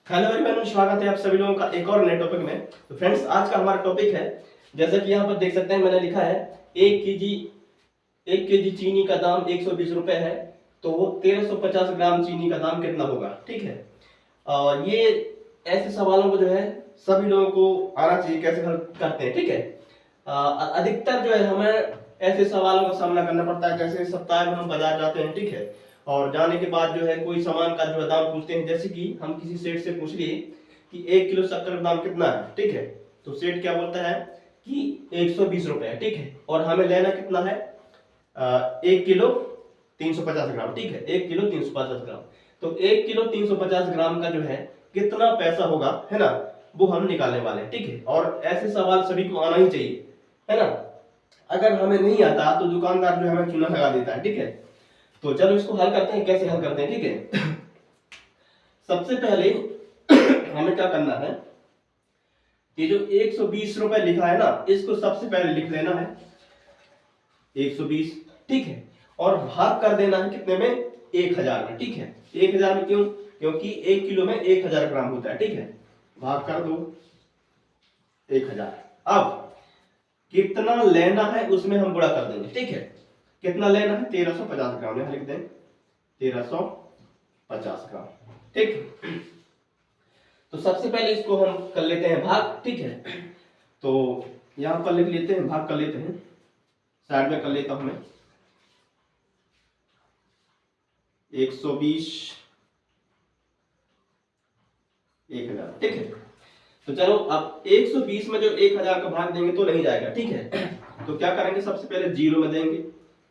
Hello everyone, स्वागत है आप सभी लोगों का एक और नए टॉपिक में। तो फ्रेंड्स, आज का हमारा टॉपिक है, जैसा कि यहाँ पर देख सकते हैं मैंने लिखा है 1 केजी चीनी का दाम 120 रुपए है, तो 1350 ग्राम चीनी का दाम कितना होगा। ठीक है, और ये ऐसे सवालों को जो है सभी लोगों को आना चाहिए कैसे हल करते हैं। ठीक है, अधिकतर जो है हमें ऐसे सवालों का सामना करना पड़ता है, जैसे सप्ताह में हम बाजार जाते हैं। ठीक है, और जाने के बाद जो है कोई सामान का जो है दाम पूछते हैं, जैसे कि हम किसी सेठ से पूछ लिए कि 1 किलो शक्कर का दाम कितना है। ठीक है, तो सेठ क्या बोलता है कि 120 रुपए है। ठीक है, और हमें लेना कितना है 1 किलो 350 ग्राम। ठीक है, 1 किलो 350 ग्राम, तो 1 किलो 350 ग्राम का जो है कितना पैसा होगा, है ना, वो हम निकालने वाले हैं। ठीक है, और ऐसे सवाल सभी को आना ही चाहिए, है ना। अगर हमें नहीं आता तो दुकानदार जो हमें चूना लगा देता है। ठीक है, तो चलो इसको हल करते हैं, कैसे हल करते हैं। ठीक है, सबसे पहले हमें क्या करना है, ये जो 120 रुपए लिखा है ना, इसको सबसे पहले लिख लेना है 120। ठीक है, और भाग कर देना है कितने में, 1000 में। ठीक है, 1000 में क्यों, क्योंकि 1 किलो में 1000 ग्राम होता है। ठीक है, भाग कर दो 1000। अब कितना लेना है उसमें हम गुणा कर देंगे। ठीक है, कितना लेना है 1350 ग्राम, यहां लिख दें 1350 ग्राम। ठीक, तो सबसे पहले इसको हम कर लेते हैं भाग। ठीक है, तो यहां पर लिख लेते हैं, भाग कर लेते हैं, साइड में कर लेता हूं मैं 120 1000। ठीक है, तो चलो अब 120 में जो 1000 का भाग देंगे तो नहीं जाएगा। ठीक है, तो क्या करेंगे, सबसे पहले जीरो में देंगे।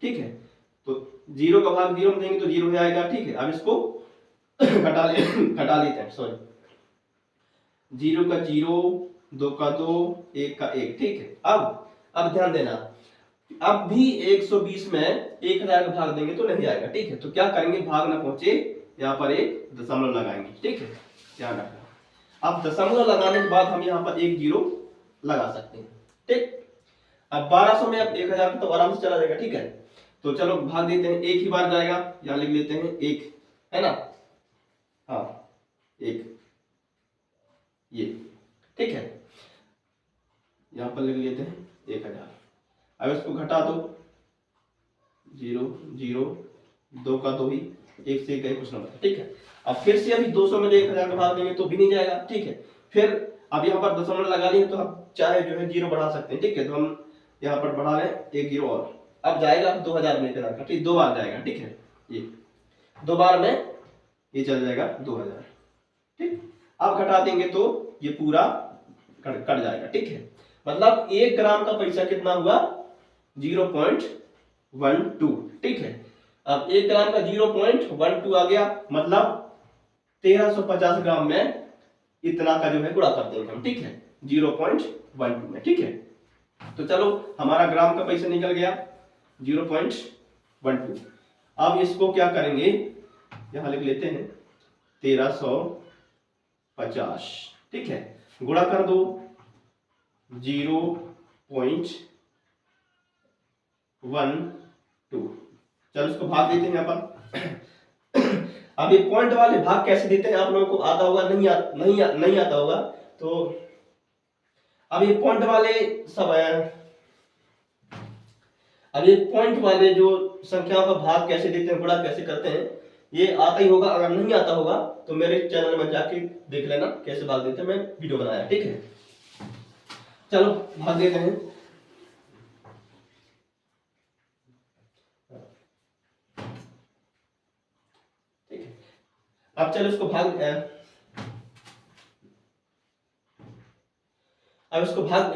ठीक है, तो जीरो का भाग जीरो में देंगे तो जीरो ही आएगा। ठीक है, अब इसको घटा लेते हैं, सॉरी, जीरो का जीरो, दो का दो, एक का एक। ठीक है, अब ध्यान देना, अब भी 120 में 1000 का भाग देंगे तो नहीं आएगा। ठीक है, तो क्या करेंगे, भाग ना पहुंचे यहाँ पर एक दशमलव लगाएंगे। ठीक है, ध्यान रखना। अब दशमलव लगाने के बाद हम यहाँ पर एक जीरो लगा सकते हैं। ठीक, अब 1200 में अब 1000 तो आराम से चला जाएगा। ठीक है, तो चलो भाग देते हैं, एक ही बार जाएगा, यहाँ लिख लेते हैं एक, है ना, हाँ एक, ये। ठीक है, यहां पर लिख लेते हैं 1000। अब इसको घटा दो, जीरो जीरो, दो का दो ही, एक से एक कुछ नंबर। ठीक है, अब फिर से अभी 200 में 1000 का भाग देंगे तो भी नहीं जाएगा। ठीक है, फिर अब यहाँ पर दशमलव लगा लिए तो हम चाहे जो है जीरो बढ़ा सकते हैं। ठीक है, तो हम यहाँ पर बढ़ा लें एक जीरो और, अब जाएगा 2000 में 1000 का। ठीक, दो बार जाएगा। ठीक है, ये दो बार में ये चल जाएगा 2000। ठीक, अब घटा देंगे तो ये पूरा कट जाएगा। ठीक है, मतलब 1 ग्राम का पैसा कितना हुआ, 0.12। ठीक है, अब 1 ग्राम का 0.12 आ गया, मतलब 1350 ग्राम में इतना का जो है गुणा कर देंगे हम। ठीक है, 0.12 में। ठीक है, तो चलो हमारा ग्राम का पैसा निकल गया 0.12। अब इसको क्या करेंगे, यहां लिख लेते हैं 1350। ठीक है, गुणा कर दो 0.12। चलो इसको भाग देते हैं यहाँ पर। अब ये पॉइंट वाले भाग कैसे देते हैं आप लोगों को आता होगा, नहीं आता होगा, तो अब ये पॉइंट वाले सब है। अब ये पॉइंट वाले जो संख्याओं का भाग कैसे देते हैं, गुणा कैसे करते हैं, ये आता ही होगा। अगर नहीं आता होगा तो मेरे चैनल में जाके देख लेना कैसे भाग देते हैं, मैं वीडियो बनाया। ठीक है, चलो भाग देते हैं। ठीक है, अब चलो इसको अब इसको भाग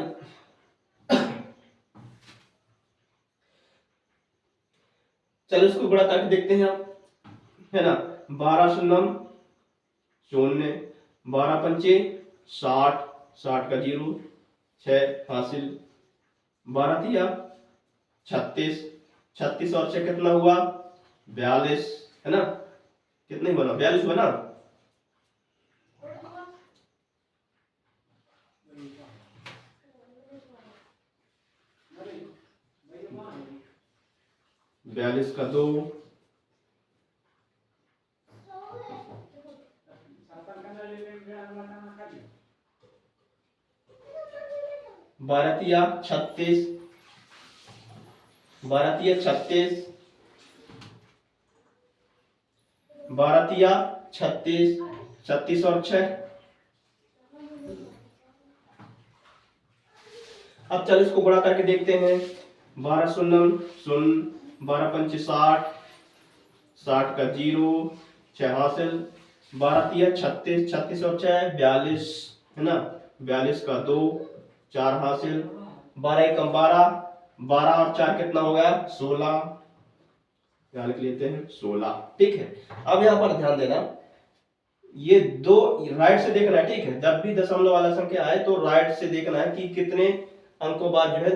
चलो इसको गुणा करके देखते हैं आप, है ना। 12 शून्यम शून्य, 12 पंचे 60, 60 का जीरो, 6 हासिल, 12 तिया 36, 36 और 6 कितना हुआ 42, है ना, कितना ही बना 42 बना। बयालीस का दो, 12 तिया 36, 12 तिया 36, 12 तिया 36, 36 और 6। अब चल इसको गुणा करके देखते हैं। 12 शून्य शून्य, 12 पंचे 60, 60 का 0, 6 हासिल, 12 तिया 36, 36 और 6 42 है ना, 42 का 2, 4 हासिल, 12 एकम 12, 12 और 4 कितना हो गया 16, यहाँ लिख लेते हैं 16। ठीक है, अब यहाँ पर ध्यान देना, ये दो राइट से देखना है। ठीक है, जब भी दशमलव वाला संख्या आए तो राइट से देखना है कि कितने अंकों बाद जो है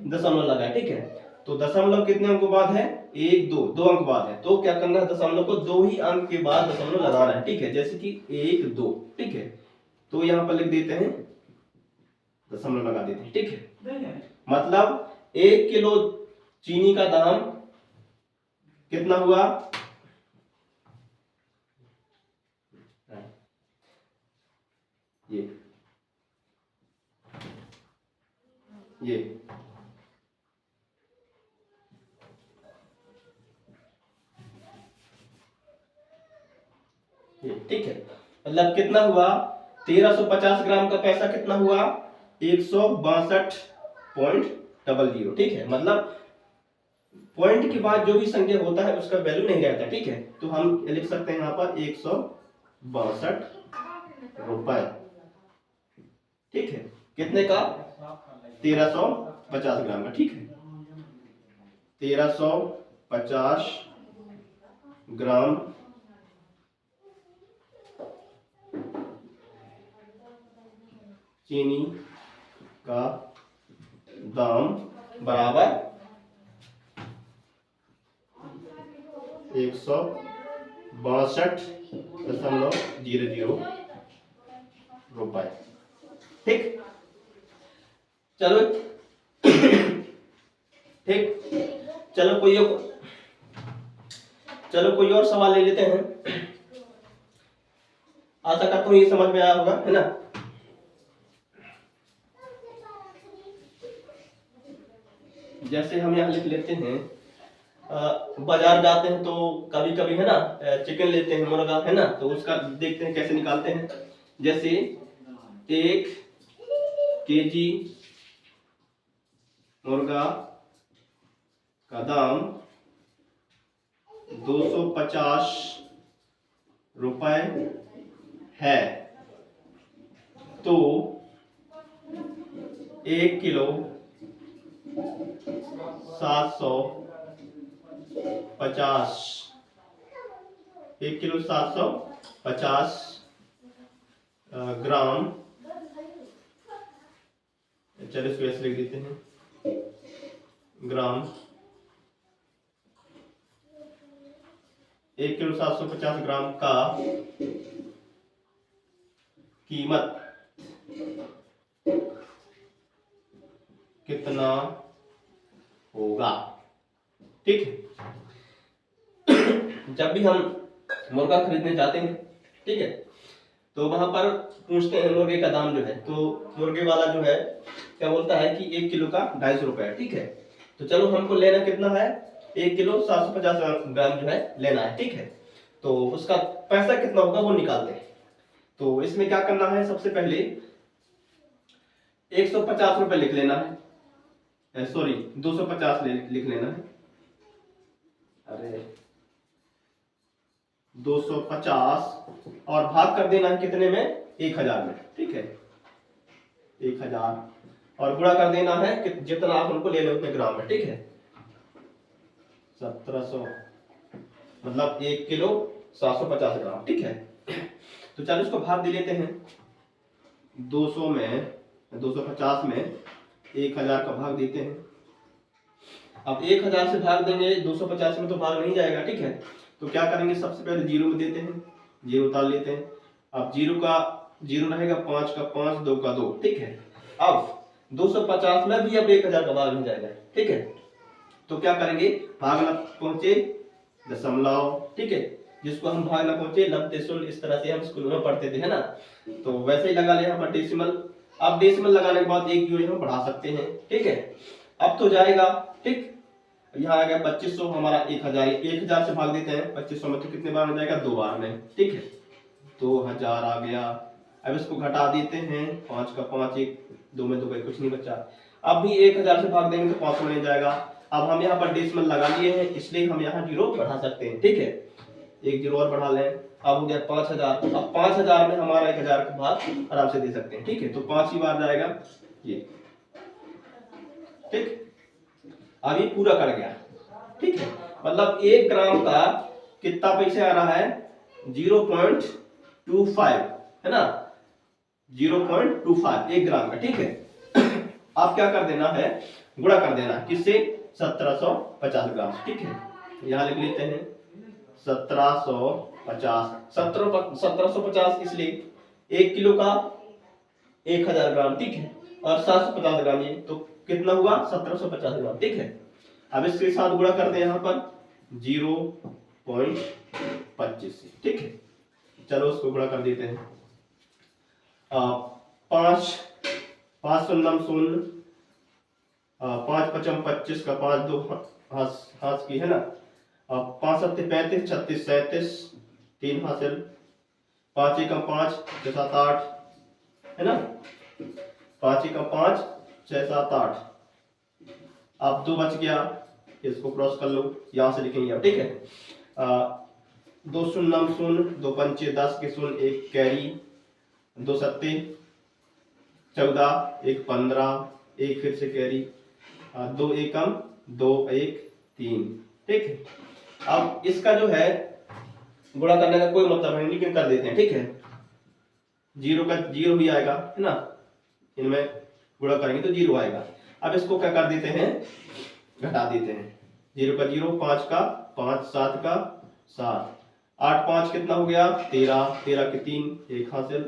दशमलव लगा है। ठीक है, तो दशमलव कितने अंकों बाद है, 1 2, 2 अंक बाद है, तो क्या करना है, दशमलव को 2 ही अंक के बाद दशमलव लगाना है। ठीक है, जैसे कि 1 2। ठीक है, तो यहाँ पर लिख देते हैं, दशमलव लगा देते हैं। ठीक है, मतलब 1 किलो चीनी का दाम कितना हुआ, ये ठीक है, मतलब कितना हुआ, 1350 ग्राम का पैसा कितना हुआ, 162.00। ठीक है, मतलब पॉइंट के बाद जो भी संख्या होता है उसका वैल्यू नहीं रहता। ठीक है, तो हम लिख सकते हैं यहाँ पर 162 रुपए। ठीक है, कितने का, 1350 ग्राम का। ठीक है, 1350 ग्राम चीनी का दाम बराबर 162.00 रुपए। ठीक, चलो ठीक, चलो कोई और सवाल ले लेते हैं। आशा करता हूँ ये समझ में आया होगा, है ना। जैसे हम यहाँ लिख लेते हैं, बाजार जाते हैं तो कभी कभी है ना चिकन लेते हैं, मुर्गा है ना, तो उसका देखते हैं कैसे निकालते हैं। जैसे 1 केजी मुर्गा का दाम 250 रुपए है, तो 1 किलो 750, 1 किलो 750 ग्राम, चलो इसको ऐसे लिख देते हैं, ग्राम, 1 किलो 750 ग्राम का कीमत कितना होगा। ठीक है, जब भी हम मुर्गा खरीदने जाते हैं, ठीक है, तो वहां पर पूछते हैं मुर्गे का दाम जो है, तो मुर्गे वाला जो है क्या बोलता है कि 1 किलो का 250 रुपए है। ठीक है, तो चलो हमको लेना कितना है, 1 किलो 750 ग्राम जो है लेना है। ठीक है, तो उसका पैसा कितना होगा वो निकालते हैं। तो इसमें क्या करना है, सबसे पहले 150 रुपए लिख लेना है, सॉरी 250 लिख लेना है, अरे 250 और भाग कर देना है कितने में, 1000 में। ठीक है, 1000 और गुणा कर देना है कि जितना आप उनको ले लो उतने ग्राम में। ठीक है, 1700, मतलब 1 किलो 750 ग्राम। ठीक है, तो चलो इसको भाग दे लेते हैं 200 में, 250 में 1000 का भाग देते हैं। अब 1000 से भाग देंगे 250 में तो भाग नहीं जाएगा। ठीक है, तो क्या करेंगे, सबसे पहले 0 में देते हैं, 0 उतार लेते हैं। अब 0 का 0 रहेगा, 5 का 5, 2 का 2। ठीक है, अब 250 में भी अब 1000 का भाग नहीं जाएगा। ठीक है, तो क्या करेंगे, भाग ना पहुंचे दशमलव। ठीक है, जिसको हम भाग ना पहुंचे लब्ध शून्य, इस तरह से हम स्कूल में पढ़ते थे, है ना, तो वैसे ही लगा ले यहाँ पर डेसिमल। अब डेसिमल लगाने के बाद एक जीरो हम बढ़ा सकते हैं, ठीक है। अब तो जाएगा, ठीक, यहाँ आ गया 2500, हमारा 1000, 1000 से भाग देते हैं 2500 में, तो कितने बार हो जाएगा, 2 बार में, ठीक है, 2000 आ गया। अब इसको घटा देते हैं, 5 का 5, 1 2 में 2 गए, कुछ नहीं बचा। अब भी 1000 से भाग देंगे तो 500 नहीं जाएगा। अब हम यहाँ पर डेसिमल लगा लिए हैं, इसलिए हम यहाँ जीरो बढ़ा सकते हैं, ठीक है, एक जीरो और बढ़ा लें। अब हो गया 5000। अब 5000 में हमारा 1000 का भाग आराम से दे सकते हैं, ठीक है, तो 5 ही बार जाएगा ये, ठीक। अब ये पूरा कर गया, ठीक है, मतलब 1 ग्राम का कितना पैसा आ रहा है, 0.25, है ना, 0.25 1 ग्राम का, ठीक है। आप क्या कर देना है, गुणा कर देना, किससे, 1750 ग्राम, ठीक है। यहाँ लिख लेते हैं 1750 इसलिए 1 किलो का 1000 ग्राम, ठीक है, और 750 ग्राम, ये तो कितना हुआ, 1750 ग्राम, ठीक है। अब इसके साथ गुणा करते हैं यहाँ पर 0.25 से, ठीक है। चलो उसको गुणा कर देते हैं, 5 शून्य 5 पचम 25 का 5 2 हाथ की, है ना, 5 सत्ते 35, 36 37, 3 हासिल, 5 एकम 5 6 7 8, है ना, 5 एकम 5 6 7 8। अब 2 बच गया, इसको क्रॉस कर लो, यहां से लिखेंगे, ठीक है। 2 शून्य 2 पंचे 10 के शून्य, 1 कैरी, 2 सत्ते 14, 1 15, 1 फिर से कैरी, 2 एकम 2 1 3, ठीक है। अब इसका जो है गुणा करने का कोई मतलब नहीं, लेकिन कर देते हैं, ठीक है, जीरो का जीरो ही आएगा, है ना, इनमें गुणा करेंगे तो जीरो आएगा। अब इसको क्या कर देते हैं, घटा देते हैं, 0 का 0, 5 का 5, 7 का 7, 8 5 कितना हो गया, 13, 13 के 3, 1 हासिल,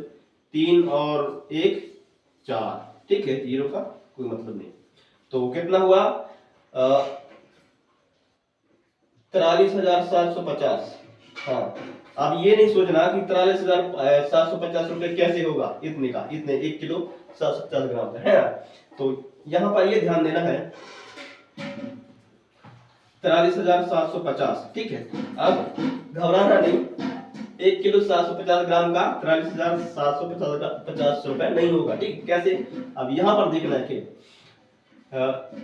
3 और 1 4, ठीक है, 0 का कोई मतलब नहीं, तो कितना हुआ, 43,750। हाँ, अब ये नहीं सोचना कि 43,750 रुपए कैसे होगा, इतने का, इतने 1 किलो 750 ग्राम का, है ना। तो यहाँ पर ये ध्यान देना है, 43,750, ठीक है। अब घबराना नहीं, 1 किलो 750 ग्राम का 43,750 रुपए नहीं होगा, ठीक, कैसे। अब यहाँ पर देखना है कि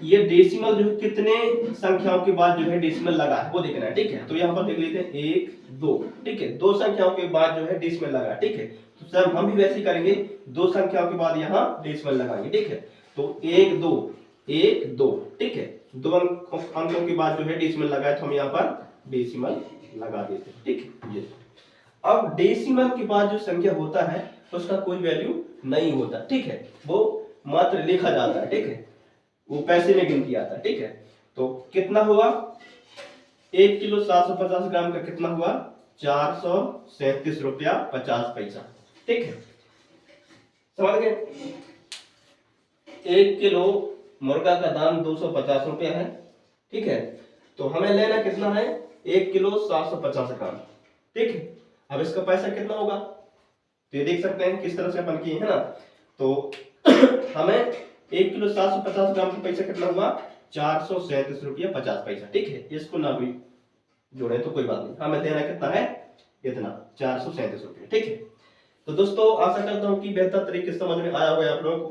ये डेसिमल जो है कितने संख्याओं के बाद जो है डेसिमल लगा है वो देखना है, ठीक है। तो यहाँ पर देख लेते हैं 1 2, ठीक है, 2 संख्याओं के बाद जो है डेसिमल लगा, ठीक है। तो सर हम भी वैसे ही करेंगे, 2 संख्याओं के बाद यहाँ डेसिमल लगाएंगे, ठीक है। तो 1 2 1 2, ठीक है, 2 अंकों के बाद जो है डेसिमल लगाए तो हम यहाँ पर डेसिमल लगा देते हैं, ठीक है। ये अब डेसिमल के बाद जो संख्या होता है उसका कोई वैल्यू नहीं होता, ठीक है, वो मात्र लिखा जाता है, ठीक है, वो पैसे में गिनती आता है, ठीक है। तो कितना हुआ, 1 किलो 750 ग्राम का कितना हुआ, 437 रुपया 50 पैसा, ठीक है, समझ गए। 1 किलो मुर्गा का दाम 250 रुपया है, ठीक है, तो हमें लेना कितना है, 1 किलो 750 ग्राम, ठीक है। अब इसका पैसा कितना होगा, तो ये देख सकते हैं किस तरह से अपन किए, है ना। तो हमें 1 किलो 750 ग्राम का पैसा कितना हुआ, 437 रुपया 50 पैसा, ठीक है। इसको ना भी जोड़े तो कोई बात नहीं, हमें देना कितना है, इतना 437 रुपया, ठीक है। तो दोस्तों आशा करता हूँ कि बेहतर तरीके से समझ में आया हुआ है आप लोगों को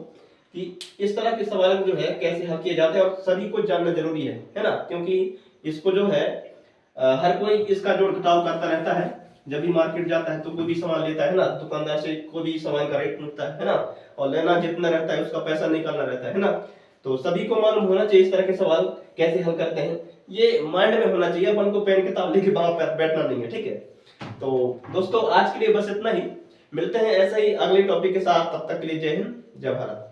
कि इस तरह के सवाल जो है कैसे हल किए जाते हैं, और सभी को जानना जरूरी है ना, क्योंकि इसको जो है हर कोई इसका जोड़ घटाव करता रहता है। जब भी मार्केट जाता है तो कोई भी सामान लेता है ना, दुकानदार से कोई भी सामान का रेट पूछता है ना, और लेना जितना रहता है उसका पैसा निकालना रहता है ना। तो सभी को मालूम होना चाहिए इस तरह के सवाल कैसे हल करते हैं, ये माइंड में होना चाहिए, अपन को पेन किताब लेके वहां पर बैठना नहीं है, ठीक है। तो दोस्तों आज के लिए बस इतना ही, मिलते हैं ऐसा ही अगले टॉपिक के साथ, तब तक के लिए जय हिंद जय भारत।